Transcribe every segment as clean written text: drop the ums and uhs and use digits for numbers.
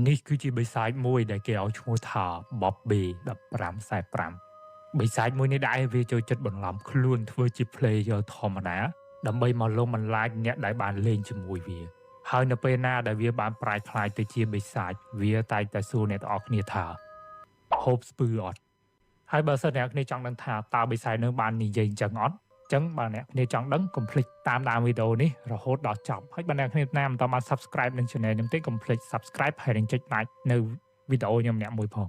នេះគឺជាបិសាចមួយដែលគេឲ្យឈ្មោះថា Bobby 1545បិសាចមួយនេះដែរវាចូលចិត្តបន្លំខ្លួនធ្វើជា player ធម្មតាដើម្បីមកលំបន្លាចអ្នកដែលបានលេងជាមួយវាហើយនៅពេលណាដែលវាបានប្រែក្លាយទៅជាបិសាចវាតែងតែសួរអ្នកទាំងអស់គ្នាថាហូបស្ពឺអត់ហើយបើសិនអ្នកគ្នាចង់ដឹងថាតើបិសាចនឹងបាននិយាយអញ្ចឹងអត់ចឹងបើអ្នកគ្នាចង់ដឹងកុំភ្លេចតាមដានវីដេអូនេះរហូតដល់ចប់ហើយបើអ្នកគ្នាណាមិនបាន Subscribe នឹង Channel ខ្ញុំទេកុំភ្លេច Subscribe ហើយនឹងចុច Like នៅវីដេអូខ្ញុំអ្នកមួយផង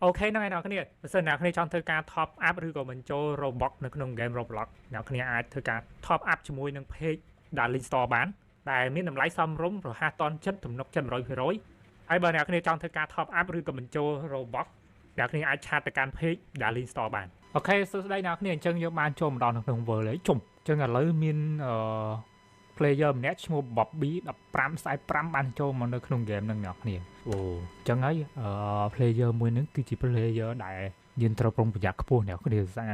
អូខេហ្នឹងហើយអ្នកគ្នាបើសិនអ្នកគ្នាចង់ធ្វើការ Top Up ឬក៏បញ្ចូល Roblox នៅក្នុង Game Roblox អ្នកគ្នាអាចធ្វើការ Top Up ជាមួយនឹង Page Darling Store បានដែលមានតម្លៃសមរម្យរហ័សទាន់ចិត្តទំនុកចិត្ត 100% ហើយបើអ្នកគ្នាចង់ធ្វើការ Top Up ឬក៏បញ្ចូល Roblox អ្នកគ្នាអាចឆាតទៅកាន់ Page Darling Store បានអូខេសួស្តីអ្នកគ្នាអញ្ចឹងយើងបានចូលមកដល់នៅក្នុង World ហើយជុំអញ្ចឹងឥឡូវមានplayer ម្នាក់ឈ្មោះ Bobby 1545បានចូលមកនៅក្នុង game ហ្នឹងអ្នកគ្នាអូអញ្ចឹងហើយplayer មួយហ្នឹងគឺជា player ដែលយើងត្រូវប្រុងប្រយ័ត្នខ្ពស់អ្នកគ្នាថា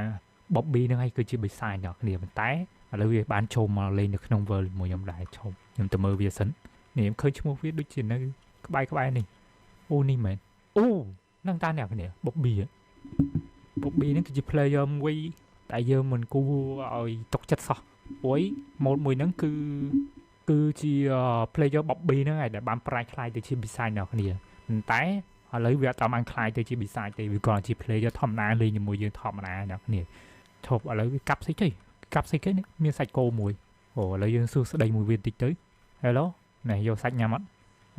Bobby ហ្នឹងហើយគឺជាបិសាចអ្នកគ្នាប៉ុន្តែឥឡូវវាបានចូលមកលេងនៅក្នុង World មួយខ្ញុំដែរឈប់ខ្ញុំទៅមើលវាសិននេះខ្ញុំឃើញឈ្មោះវាដូចជានៅក្បែរនេះអូនេះមែនអូហ្នឹងតាអ្នកគ្នា Bobby ហ្នឹងគឺជា player មួយដែលយើងមិនគួរឲ្យទុកចិត្តសោះព្រោះម៉ូដមួយហ្នឹងគឺជា player Bobby ហ្នឹងឯងដែលបានប្រែក្លាយទៅជាបិសាចអ្នកគ្នាប៉ុន្តែឥឡូវវាអត់បានក្លាយទៅជាបិសាចទេវាគ្រាន់តែជា player ធម្មតាលេងជាមួយយើងធម្មតាអ្នកគ្នាឈប់ឥឡូវវាកាប់ស្អីគេនេះមានសាច់គោមួយអូឥឡូវយើងសួរស្ដីមួយវាតិចទៅ Hello ណែយកសាច់ញ៉ាំអត់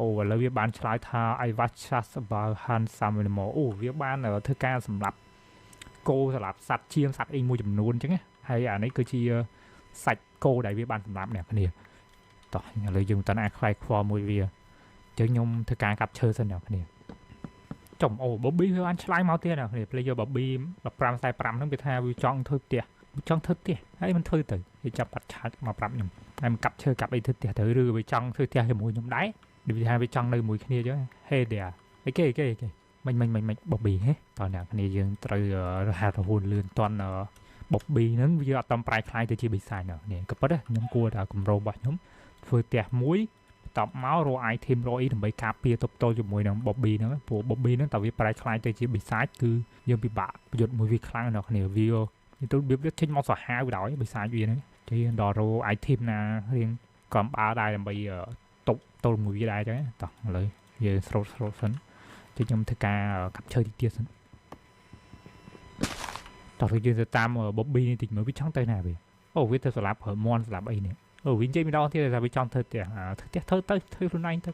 អូឥឡូវវាបានឆ្លើយថា I was just about handsome anymore អូវាបានធ្វើការសម្រាប់គោសម្រាប់សត្វឈាមសត្វអីមួយចំនួនអញ្ចឹងហើយអានេះគឺជាសាច់គោដែលវាបានសម្រាប់អ្នកគ្នាតោះឥឡូវយើងតើអាចខ្វាយខ្វល់មួយវាអញ្ចឹងខ្ញុំធ្វើការកាប់ឈើសិនអ្នកគ្នាចំអូ Bobby វាបានឆ្លើយមកទៀតអ្នកគ្នា player Bobby 1545ហ្នឹងវាថាវាចង់ធ្វើផ្ទះហើយมันធ្វើទៅវាចាប់បាត់ឆាតមកប្រាប់ខ្ញុំហើយมันកាប់ឈើកាប់អីធ្វើផ្ទះទៅឬវាចង់ធ្វើផ្ទះជាមួយខ្ញុំដែរដូចថាវាចង់នៅមួយគ្នាអញ្ចឹង Hey there អីគេមិន Bobby ហ៎តើអ្នកគ្នាយើងត្រូវរហ័សរហួនលឿនតន់ Bobby ហ្នឹងវាអត់តំប្រែខ្លាយទៅជាបិសាចណានេះក៏ប៉ុន្តែខ្ញុំគួរតែគម្រោងរបស់ខ្ញុំធ្វើផ្ទះមួយបន្ទាប់មករក item រកអីដើម្បីការពារទប់ទល់ជាមួយនឹង Bobby ហ្នឹងព្រោះ Bobby ហ្នឹងតើវាប្រែខ្លាយទៅជាបិសាចគឺយើងពិបាកប្រយុទ្ធមួយវាខ្លាំងណាស់គ្នាវាទៅវាចេញមកសាហាវដល់បិសាចវាហ្នឹងចេះដល់រក item ណារៀងកំបាដែរដើម្បីទប់ទល់មួយវាដែរអញ្ចឹងតោះឥឡូវយើងស្រោតសិនជិះខ្ញុំធ្វើការកាប់ឈើតិចទៀតសិនតោះយើងទៅតាម Bobby នេះតិចមើលវាចង់ទៅណាវាអូវាទៅស្លាប់ប្រើមន់ស្លាប់អីនេះអូវានិយាយម្ដងទៀតថាវាចង់ធ្វើផ្ទះធ្វើខ្លួនឯងទៅ